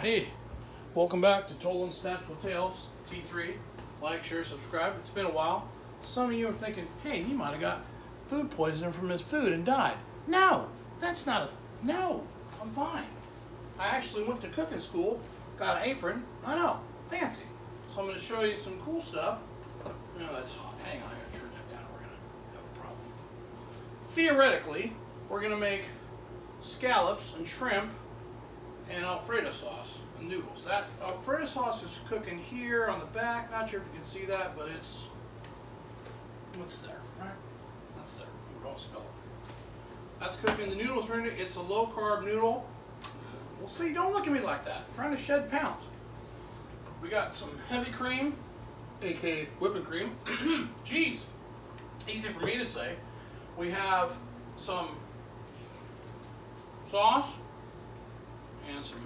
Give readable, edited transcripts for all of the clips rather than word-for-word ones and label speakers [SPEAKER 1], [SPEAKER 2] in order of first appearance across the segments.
[SPEAKER 1] Hey, welcome back to Tolan's Tactical Tales, T3. Like, share, subscribe. It's been a while. Some of you are thinking, hey, he might have got food poisoning from his food and died. No, that's not a... No, I'm fine. I actually went to cooking school, got an apron. I know, fancy. So I'm going to show you some cool stuff. No, that's hot. Hang on, I got to turn that down or we're going to have a problem. Theoretically, we're going to make scallops and shrimp and Alfredo sauce and noodles. That Alfredo sauce is cooking here on the back. Not sure if you can see that, but it's there, right? That's there. Don't spill it. That's cooking. The noodles are in it. It's a low carb noodle. We'll see. Don't look at me like that. I'm trying to shed pounds. We got some heavy cream, aka whipping cream. Jeez, easy for me to say. We have some sauce and some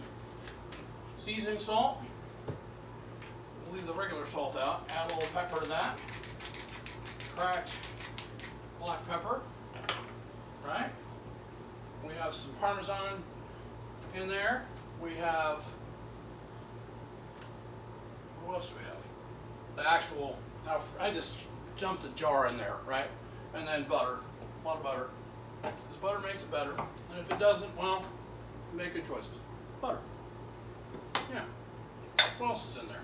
[SPEAKER 1] seasoning salt. We'll leave the regular salt out. Add a little pepper to that. Cracked black pepper. Right? We have some Parmesan in there. We have, what else do we have? The actual, I just dumped a jar in there, right? And then butter, a lot of butter. This butter makes it better. And if it doesn't, well, make good choices. Butter. Yeah. What else is in there?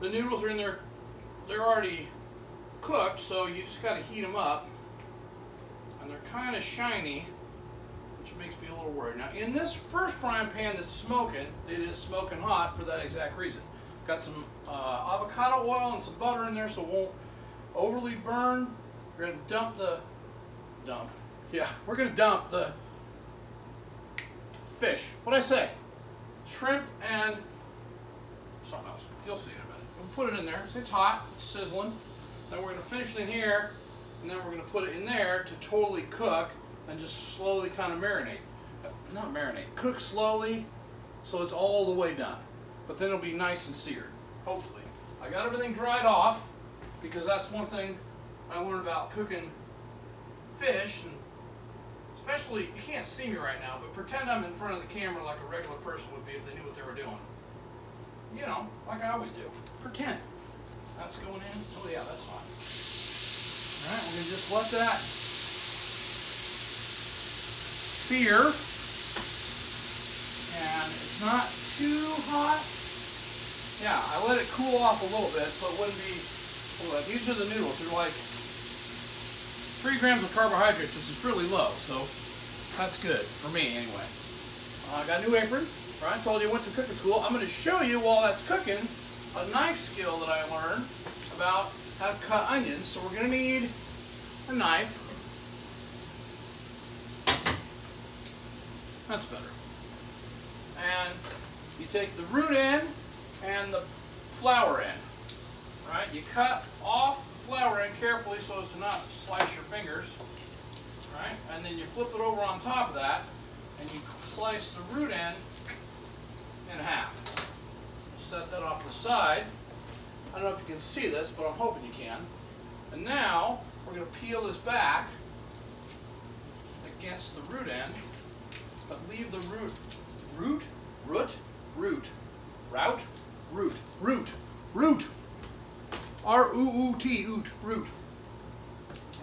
[SPEAKER 1] The noodles are in there. They're already cooked, so you just got to heat them up. And they're kind of shiny, which makes me a little worried. Now, in this first frying pan that's smoking, it is smoking hot for that exact reason. Got some avocado oil and some butter in there so it won't overly burn. We're going to dump the fish. What'd I say? Shrimp and something else. You'll see in a minute. We'll put it in there. It's hot, it's sizzling. Then we're going to finish it in here, and then we're going to put it in there to totally cook and just slowly kind of marinate. Not marinate, cook slowly so it's all the way done. But then it'll be nice and seared, hopefully. I got everything dried off because that's one thing I learned about cooking fish, and especially, you can't see me right now, but pretend I'm in front of the camera like a regular person would be if they knew what they were doing. You know, like I always do. Pretend. That's going in. Oh yeah, that's hot. Alright, we're going to just let that sear. And it's not too hot. Yeah, I let it cool off a little bit so it wouldn't be... Well, these are the noodles. They're like 3 grams of carbohydrates, which is really low, so that's good for me anyway. I got a new apron. Right? I told you I went to cooking school. I'm going to show you while that's cooking a knife skill that I learned about how to cut onions. So we're going to need a knife. That's better. And you take the root end and the flower end. Right? You cut off the flower end carefully so as to not slice your fingers. Right? And then you flip it over on top of that and you slice the root end in half. Set that off to the side. I don't know if you can see this, but I'm hoping you can. And now we're going to peel this back against the root end, but leave the root. R-U-U-T, root.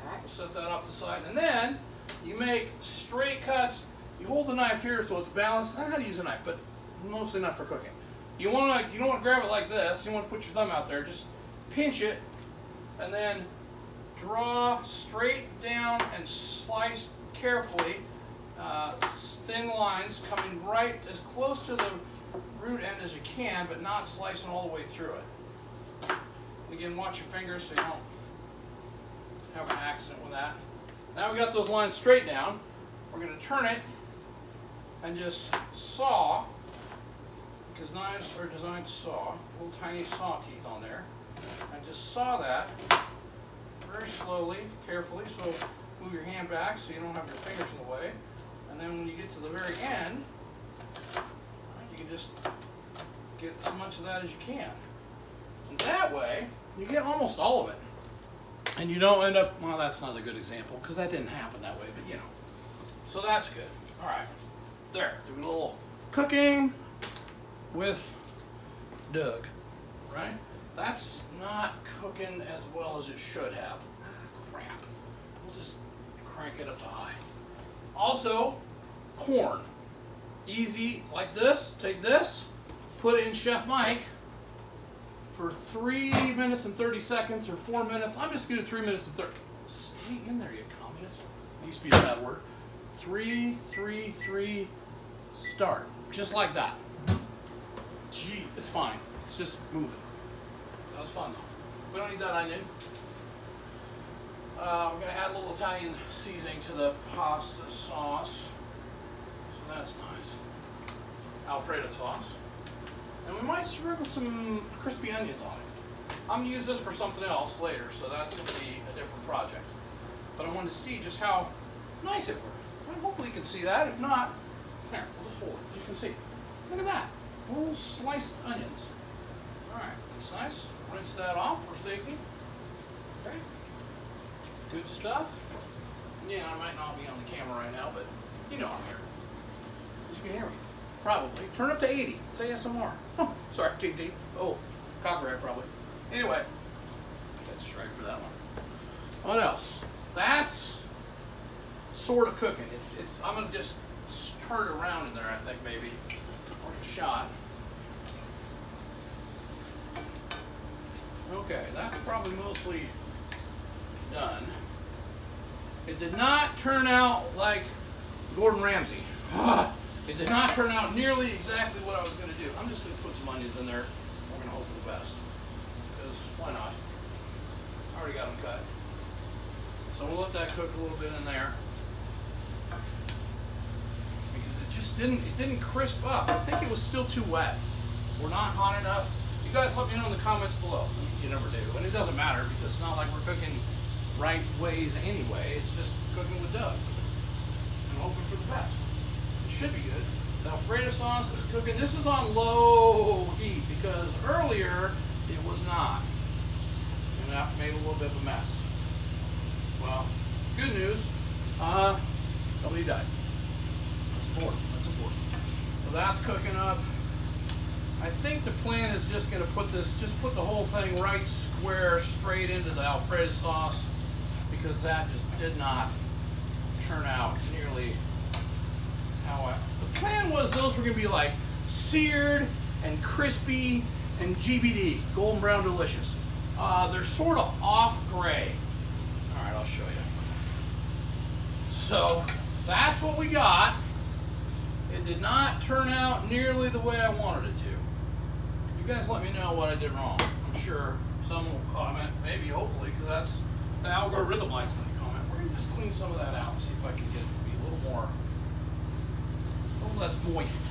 [SPEAKER 1] Alright, we'll set that off to the side. And then you make straight cuts. You hold the knife here so it's balanced. I don't know how to use a knife, but mostly not for cooking. You don't want to grab it like this. You want to put your thumb out there. Just pinch it, and then draw straight down and slice carefully. Thin lines coming right as close to the root end as you can, but not slicing all the way through it. Again, watch your fingers so you don't have an accident with that. Now we got those lines straight down. We're going to turn it and just saw, because knives are designed to saw, little tiny saw teeth on there. And just saw that very slowly, carefully, so move your hand back so you don't have your fingers in the way. And then when you get to the very end, you can just get as much of that as you can. And that way, you get almost all of it. And you don't end up, well, that's not a good example, because that didn't happen that way, but you know. So that's good. All right. There. Do a little cooking. with Doug, right? That's not cooking as well as it should have. Ah, crap. We'll just crank it up to high. Also, corn. Easy, like this. Take this, put it in Chef Mike for 3 minutes and 30 seconds or 4 minutes. I'm just going to do 3 minutes and 30. Stay in there, you communist. It used to be a bad word. 3, 3, 3, start. Just like that. Gee, it's fine. It's just moving. That was fun though. We don't need that onion. We're going to add a little Italian seasoning to the pasta sauce. So that's nice. Alfredo sauce. And we might sprinkle some crispy onions on it. I'm going to use this for something else later, so that's going to be a different project. But I wanted to see just how nice it worked. Well, hopefully you can see that. If not, here, we'll just hold it. You can see. Look at that. Little sliced onions. Alright, that's nice. Rinse that off for safety. Okay. Good stuff. Yeah, I might not be on the camera right now, but you know I'm here. Because you can hear me. Probably. Turn up to 80. It's ASMR. Oh, sorry, TD. Oh, copyright probably. Anyway, got strike for that one. What else? That's sort of cooking. It's. I'm gonna just turn it around in there. I think maybe, or a shot. Okay, that's probably mostly done. It did not turn out like Gordon Ramsay. It did not turn out nearly exactly what I was going to do. I'm just going to put some onions in there. We're going to hope for the best. Because why not? I already got them cut. So we'll let that cook a little bit in there. Because it didn't crisp up. I think it was still too wet. We're not hot enough. You guys let me know in the comments below. You never do. And it doesn't matter because it's not like we're cooking right ways anyway. It's just cooking with Doug. I'm hoping for the best. It should be good. The Alfredo sauce is cooking. This is on low heat because earlier it was not. And that made a little bit of a mess. Well, good news. Nobody died. That's important. That's important. So that's cooking up. I think the plan is just going to put the whole thing right square straight into the Alfredo sauce because that just did not turn out nearly how the plan was. Those were going to be like seared and crispy and GBD, golden brown delicious. They're sort of off gray. All right, I'll show you. So that's what we got. It did not turn out nearly the way I wanted it to. You guys let me know what I did wrong. I'm sure someone will comment, maybe, hopefully, because that's the algorithm likes when you comment. We're going to just clean some of that out and see if I can get it to be a little less moist.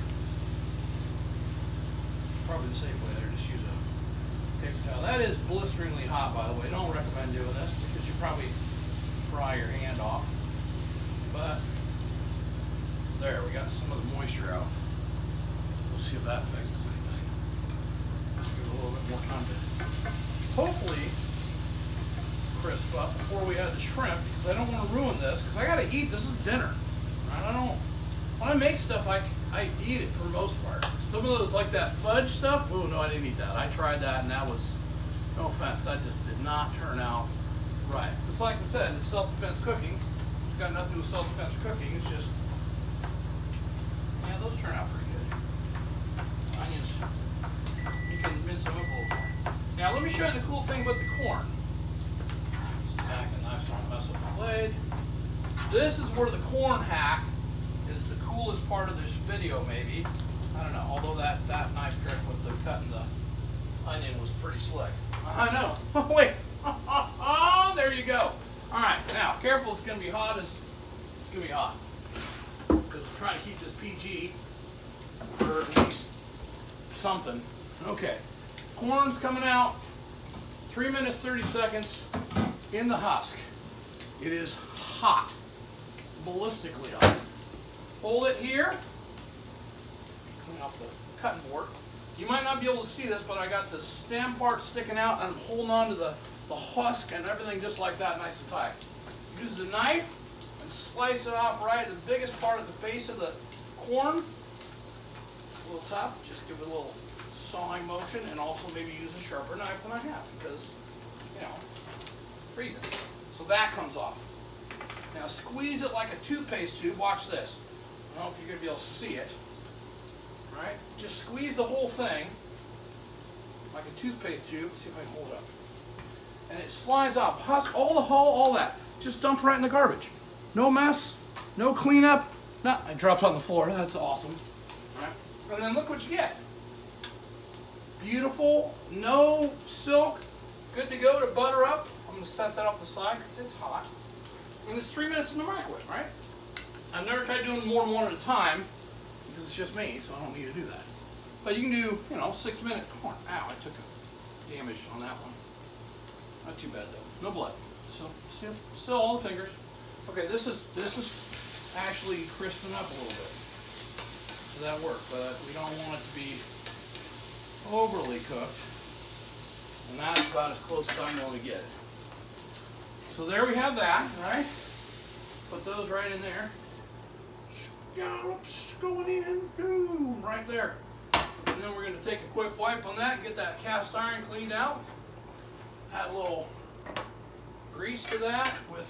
[SPEAKER 1] Probably the safe way there, just use a paper towel. That is blisteringly hot, by the way. Don't recommend doing this because you probably fry your hand off. But there, we got some of the moisture out. We'll see if that affects us anything. Give it a little bit more time to hopefully crisp up before we add the shrimp because I don't want to ruin this because I got to eat. This is dinner. Right? When I make stuff, I eat it for the most part. Some of those, like that fudge stuff, oh no, I didn't eat that. I tried that and that was, no offense, that just did not turn out right. It's like I said, it's self-defense cooking. It's got nothing to do with self-defense cooking. It's just, yeah, those turn out pretty good. Onions, you can mince them up a little more. Now let me show you the cool thing with the corn. Just back the knife so I don't mess up my blade. This is where the corn hack is the coolest part of this video, maybe. I don't know, although that knife trick with the cutting the onion was pretty slick. I know. Wait. Oh, there you go. All right, now, careful, it's going to be hot. It's going to be hot. Because I'm trying to keep this PG for at least something. Okay, corn's coming out. 3 minutes, 30 seconds in the husk. It is hot. Ballistically hot. Hold it here. Clean off the cutting board. You might not be able to see this, but I got the stem part sticking out and I'm holding on to the husk and everything just like that, nice and tight. Use the knife and slice it off right at the biggest part of the face of the corn. A little tough, just give it a little sawing motion, and also maybe use a sharper knife than I have because, you know, reasons. So that comes off. Now squeeze it like a toothpaste tube. Watch this. I don't know if you're going to be able to see it. All right? Just squeeze the whole thing like a toothpaste tube. See if I can hold it up. And it slides off. Husk, all the hull, all that. Just dump right in the garbage. No mess, no cleanup. No, it drops on the floor. That's awesome. All right? And then look what you get. Beautiful, no silk, good to go to butter up. I'm going to set that off the side because it's hot. And it's 3 minutes in the microwave, right? I've never tried doing more than one at a time because it's just me, so I don't need to do that. But you can do, you know, 6 minutes. Come on, ow, I took a damage on that one. Not too bad though, no blood. So still all the fingers. Okay, this is actually crisping up a little bit. So that worked, but we don't want it to be overly cooked. And that's about as close as I'm going to get it. So there we have that, right? Put those right in there. Scallops going in, boom, right there. And then we're going to take a quick wipe on that and get that cast iron cleaned out. Add a little grease to that with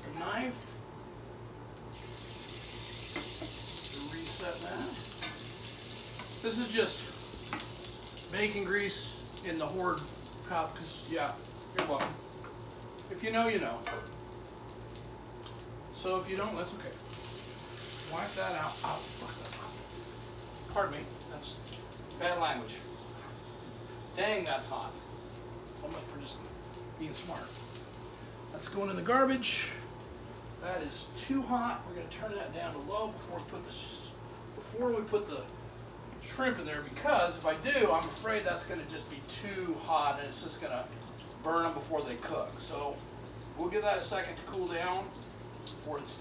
[SPEAKER 1] a knife. To reset that. This is just bacon grease in the Horde cup, because, yeah, you're welcome. If you know, you know. So if you don't, that's okay. Wipe that out. Oh, fuck, that's hot. Pardon me, that's bad language. Dang, that's hot. So much for just being smart. That's going in the garbage. That is too hot. We're going to turn that down to low before we put the shrimp in there, because if I do, I'm afraid that's going to just be too hot and it's just going to burn them before they cook. So we'll give that a second to cool down before it's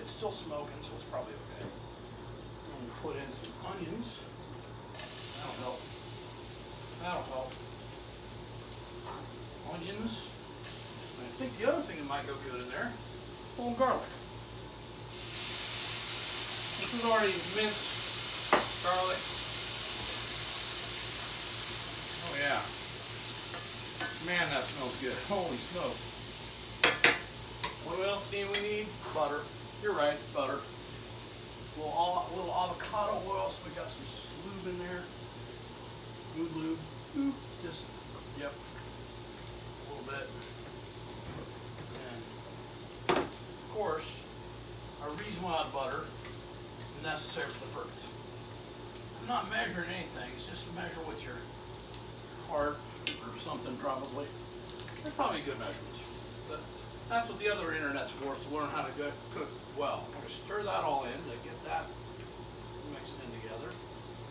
[SPEAKER 1] still smoking, so it's probably okay. And we'll put in some onions. That'll help. That'll help. Onions. And I think the other thing that might go good in there, a little garlic. This is already minced garlic. Oh yeah. Man, that smells good. Holy smokes. What else do we need? Butter. You're right, butter. A little avocado oil, so we got some lube in there. Good lube. Just, yep. A little bit. And, of course, our reasonable butter is necessary for the purpose. I'm not measuring anything, it's just a measure with your heart or something probably. They're probably good measurements. But that's what the other internet's for, to learn how to cook well. I'm going to stir that all in to get that mixed in together.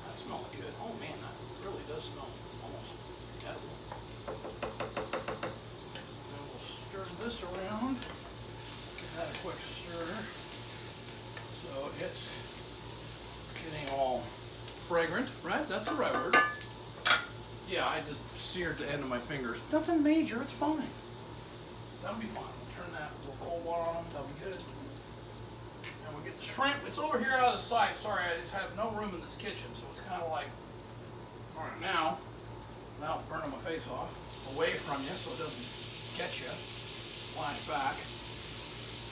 [SPEAKER 1] That smells good. Oh man, that really does smell almost edible. And we'll stir this around. Give that a quick stir. So it's getting all fragrant, right? That's the right word. Yeah, I just seared the end of my fingers. Nothing major, it's fine. That'll be fine. We'll turn that a little cold water on, that'll be good. And we'll get the shrimp. It's over here out of the sight. Sorry, I just have no room in this kitchen, so it's kind of like, all right, now I'm burning my face off, away from you so it doesn't get you. Splash back.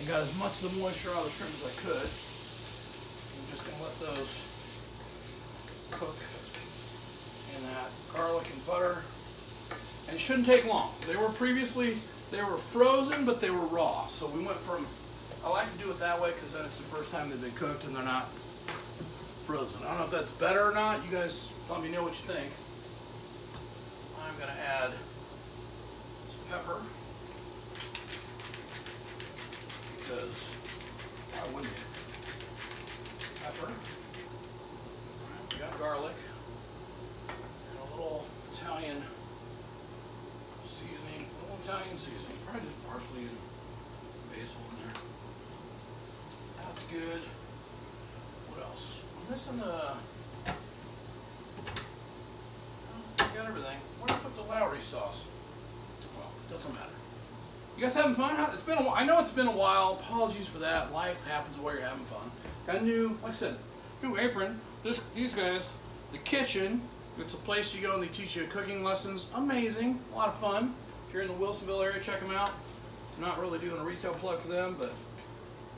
[SPEAKER 1] I got as much of the moisture out of the shrimp as I could. I'm just going to let those cook in that garlic and butter. And it shouldn't take long. They were frozen, but they were raw. So we went from, I like to do it that way because then it's the first time they've been cooked and they're not frozen. I don't know if that's better or not. You guys let me know what you think. I'm going to add some pepper. Because why wouldn't you? Pepper. Alright, we got garlic. And a little Italian seasoning. Probably just parsley and basil in there. That's good. What else? I'm missing I got everything. Where did I put the Lowry sauce? Well, doesn't matter. You guys having fun? It's been a while. I know it's been a while. Apologies for that. Life happens while you're having fun. Got a new, like I said, new apron. these guys, the kitchen, it's a place you go and they teach you cooking lessons. Amazing, a lot of fun. If you're in the Wilsonville area, check them out. I'm not really doing a retail plug for them, but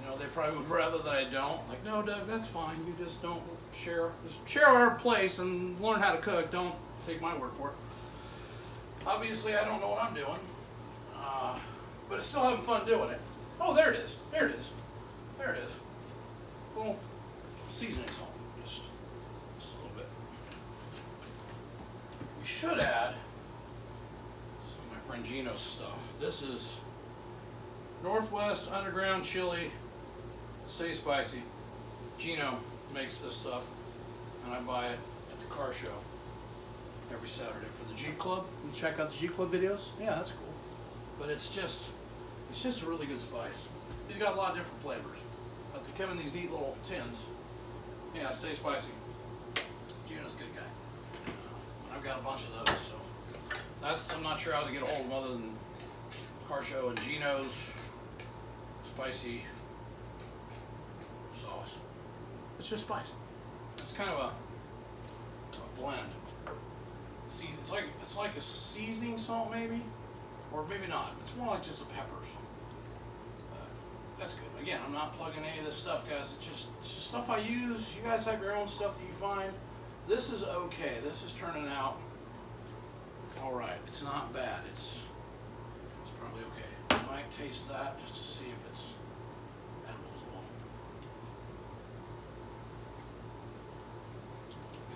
[SPEAKER 1] you know, they probably would rather that I don't. Like, no, Doug, that's fine. You just don't share. Just share our place and learn how to cook. Don't take my word for it. Obviously, I don't know what I'm doing, but it's still having fun doing it. Oh, there it is. There it is. There it is. Little seasoning salt, just a little bit. We should add some of my friend Gino's stuff. This is Northwest Underground Chili. Stay spicy. Gino makes this stuff, and I buy it at the car show every Saturday for the Jeep Club. You check out the Jeep Club videos. Yeah, that's cool. But it's just a really good spice. He's got a lot of different flavors, but they come in these neat little tins. Yeah, stay spicy. Gino's a good guy. I've got a bunch of those, so I'm not sure how to get a hold of them other than car show and Gino's spicy sauce. It's just spice. It's kind of a blend. It's like a seasoning salt maybe, or maybe not. It's more like just the peppers. That's good. Again, I'm not plugging any of this stuff, guys. It's just stuff I use. You guys have your own stuff that you find. This is okay. This is turning out all right. It's not bad. It's probably okay. I might taste that just to see if it's edible as well.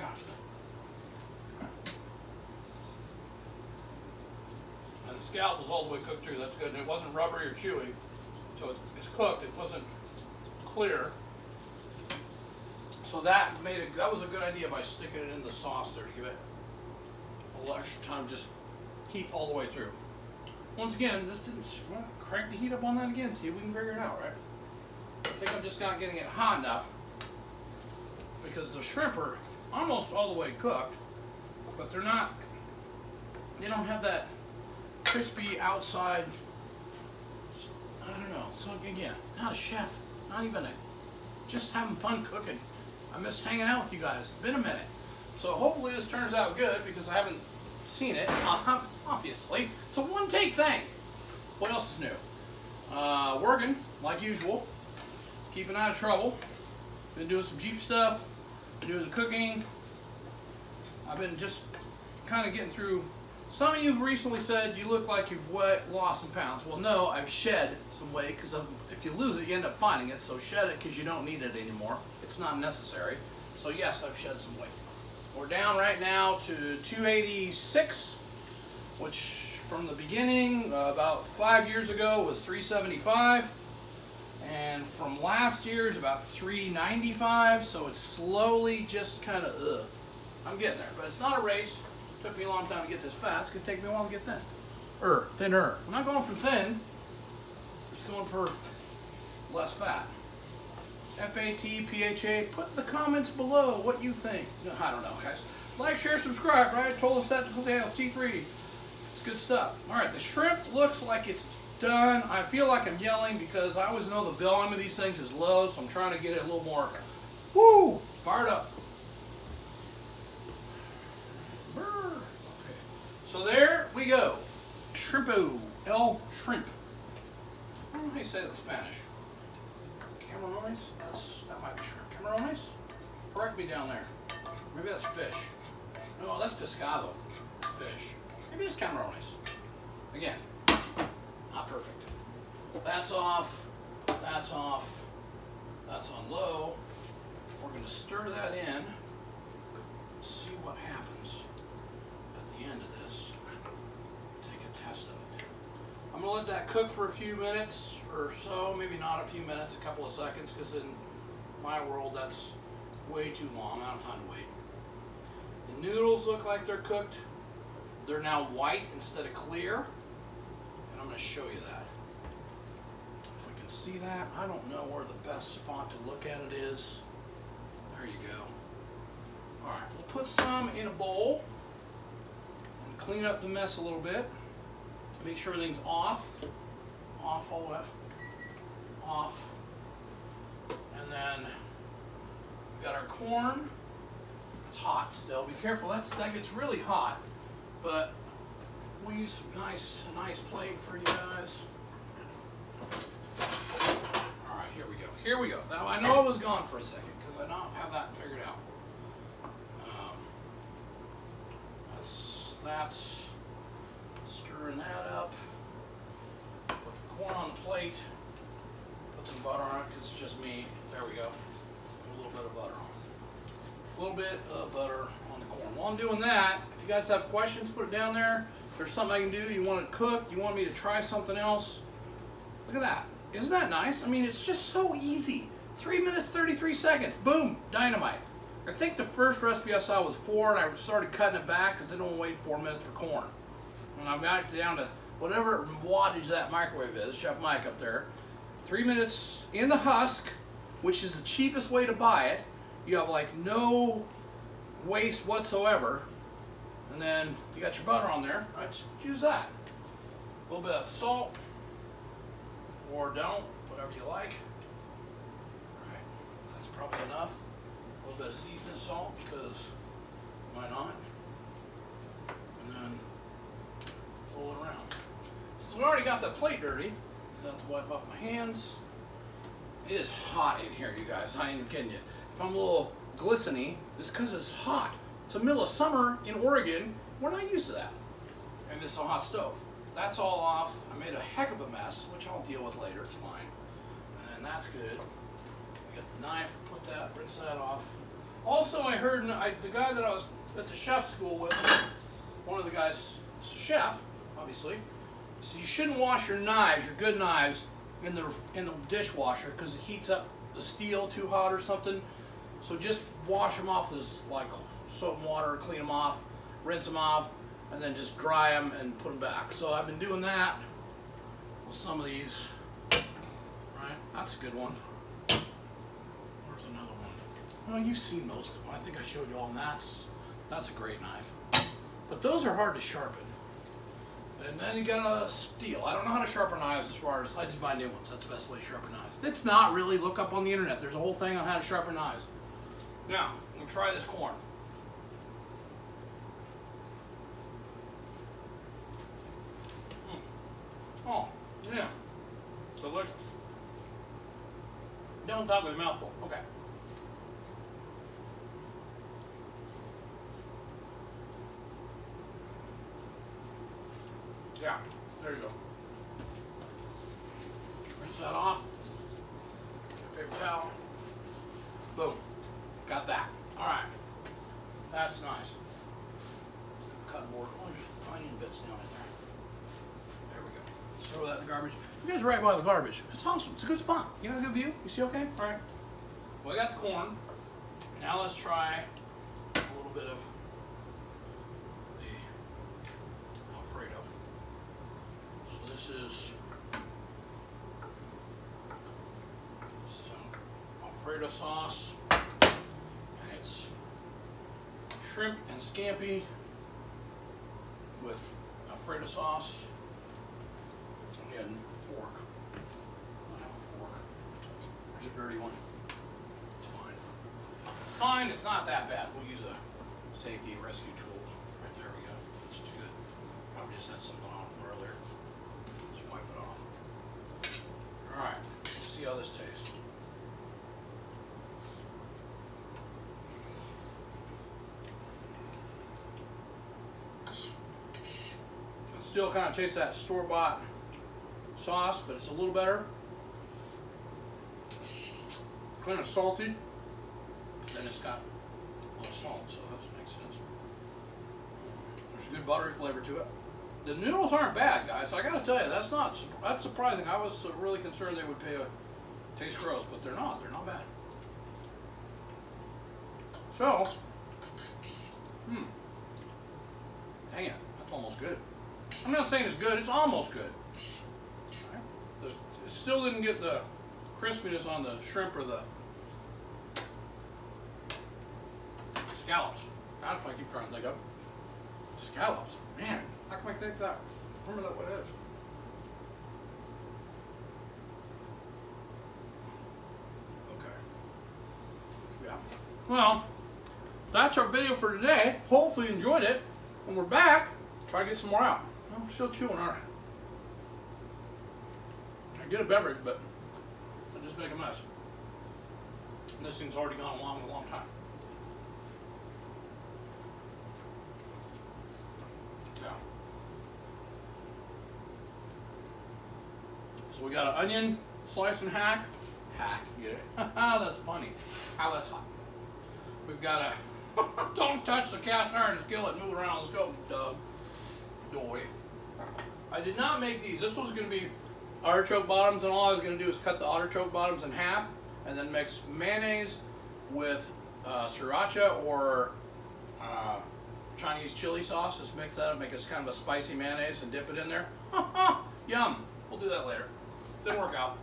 [SPEAKER 1] Gosh. And the scallop was all the way cooked through. That's good. And it wasn't rubbery or chewy. So it's cooked. It wasn't clear. So that was a good idea by sticking it in the sauce there to give it a little extra time, just heat all the way through. Once again, this didn't crank the heat up on that again. See if we can figure it out, right? I think I'm just not getting it hot enough because the shrimp are almost all the way cooked, but they don't have that crispy outside. I don't know. So again, not a chef, not even just having fun cooking. I miss hanging out with you guys. It's been a minute. So hopefully this turns out good because I haven't seen it, obviously. It's a one-take thing. What else is new? Working, like usual. Keeping out of trouble. Been doing some Jeep stuff. Been doing the cooking. I've been just kind of getting through. Some of you have recently said you look like you've lost some pounds. Well, no, I've shed some weight because if you lose it, you end up finding it. So shed it because you don't need it anymore. It's not necessary. So yes, I've shed some weight. We're down right now to 286, which from the beginning, about 5 years ago, was 375. And from last year is about 395. So it's slowly just kind of, I'm getting there. But it's not a race. Took me a long time to get this fat. It's going to take me a while to get thin. Thinner. I'm not going for thin. Just going for less fat. FAT, PHA. Put in the comments below what you think. No, I don't know, guys. Like, share, subscribe, right? Total Technical Tales, T3. It's good stuff. Alright, the shrimp looks like it's done. I feel like I'm yelling because I always know the volume of these things is low, so I'm trying to get it a little more, fired up. So there we go. Shrimpo. El shrimp. I don't know how you say that in Spanish. Camarones? That might be shrimp. Camarones? Correct me down there. Maybe that's fish. No, that's pescado. Fish. Maybe it's camarones. Again, not perfect. That's off. That's off. That's on low. We're going to stir that in. See what happens at the end of this. Take a test of it. I'm going to let that cook for a few minutes or so, maybe not a few minutes, a couple of seconds, because in my world that's way too long. I don't have time to wait. The noodles look like they're cooked. They're now white instead of clear, and I'm going to show you that. If we can see that, I don't know where the best spot to look at it is. There you go. Alright, we'll put some in a bowl and clean up the mess a little bit. Make sure everything's off. Off all left. Off. And then we got our corn. hot still. Be careful, that gets really hot. But we'll use a nice plate for you guys. All right, here we go. Here we go. Now I know I was gone for a second because I don't have that figured out. That's stirring that up. Put the corn on the plate. Put some butter on it because it's just me. There we go. Put a little bit of butter on it. A little bit of butter on the corn. While I'm doing that, if you guys have questions, put it down there. If there's something I can do, you want it cooked, you want me to try something else. Look at that. Isn't that nice? I mean, it's just so easy. 3 minutes, 33 seconds. Boom, dynamite. I think the first recipe I saw was 4, and I started cutting it back because I don't want to wait 4 minutes for corn. And I've got it down to whatever wattage that microwave is, Chef Mike up there. 3 minutes in the husk, which is the cheapest way to buy it. You have like no waste whatsoever. And then you got your butter on there, right? Just use that. A little bit of salt, or don't, whatever you like. All right, that's probably enough. A little bit of seasoning salt, because why not? And then roll it around. So we already got that plate dirty. I have to wipe off my hands. It is hot in here, you guys. I ain't even kidding you. If I'm a little glistening, it's because it's hot. It's the middle of summer in Oregon. We're not used to that. And it's a hot stove. That's all off. I made a heck of a mess, which I'll deal with later. It's fine. And that's good. We got the knife. Put that, rinse that off. Also, I heard the guy that I was at the chef school with, one of the guys, is a chef, obviously. So you shouldn't wash your knives, your good knives, in the dishwasher because it heats up the steel too hot or something. So just wash them off with like soap and water, clean them off, rinse them off, and then just dry them and put them back. So I've been doing that with some of these. Right, that's a good one. Where's another one? Well, you've seen most of them. I think I showed you all, and that's a great knife. But those are hard to sharpen. And then you got a steel. I don't know how to sharpen knives as far as, I just buy new ones. That's the best way to sharpen knives. It's not really, look up on the internet. There's a whole thing on how to sharpen knives. Now, we'll try this corn. Oh, yeah. Delicious. Don't talk with a mouthful. Okay. Yeah, there you go. Rinse that off. Paper towel. Boom. Got that. All right. That's nice. Cutting board. Oh, there's onion bits down in there. There we go. Let's throw that in the garbage. You guys are right by the garbage. It's awesome. It's a good spot. You got a good view? You see okay? All right. Well, I got the corn. Now let's try a little bit of the Alfredo. So this is some Alfredo sauce, and it's shrimp and scampi with Alfredo sauce. And fork. I have a fork. There's a dirty one. It's fine. It's fine. It's not that bad. We'll use a safety rescue tool. Right there we go. That's good. Probably just had something on from earlier. Just wipe it off. All right. Let's see how this tastes. It still kind of tastes that store-bought sauce, but it's a little better. Kind of salty. Then it's got a little salt, so that makes sense. There's a good buttery flavor to it. The noodles aren't bad, guys. I gotta tell you, that's surprising. I was really concerned they would taste gross, but they're not. They're not bad. So, dang it, that's almost good. I'm not saying it's good. It's almost good. It still didn't get the crispiness on the shrimp or the scallops. That's what I keep trying to think of. Scallops. Man, how can I think that? Remember that what it is. Okay. Yeah. Well, that's our video for today. Hopefully you enjoyed it. When we're back, try to get some more out. I'm still chewing, all right. I get a beverage, but I just make a mess. And this thing's already gone along a long time. Yeah. So we got an onion, slice and hack. Hack, get it? That's funny. How that's hot. We've got a don't touch the cast iron skillet, move around, let's go, Doug. Doy. I did not make these. This was going to be artichoke bottoms, and all I was going to do is cut the artichoke bottoms in half and then mix mayonnaise with sriracha or Chinese chili sauce. Just mix that up, make it kind of a spicy mayonnaise and dip it in there. Yum. We'll do that later. Didn't work out.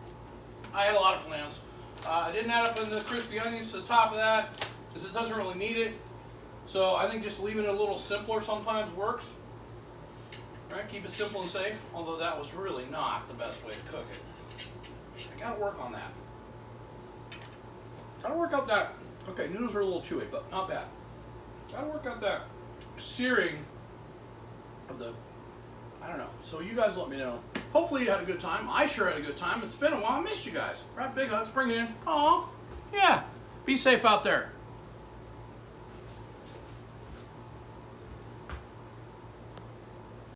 [SPEAKER 1] I had a lot of plans. I didn't add up in the crispy onions to the top of that because it doesn't really need it. So I think just leaving it a little simpler sometimes works. Right? Keep it simple and safe, although that was really not the best way to cook it. I gotta work on that. Gotta work out that, okay, noodles are a little chewy, but not bad. Gotta work out that searing of the, I don't know. So you guys let me know. Hopefully you had a good time. I sure had a good time. It's been a while. I missed you guys. Right? Big hugs. Bring it in. Aw. Yeah. Be safe out there.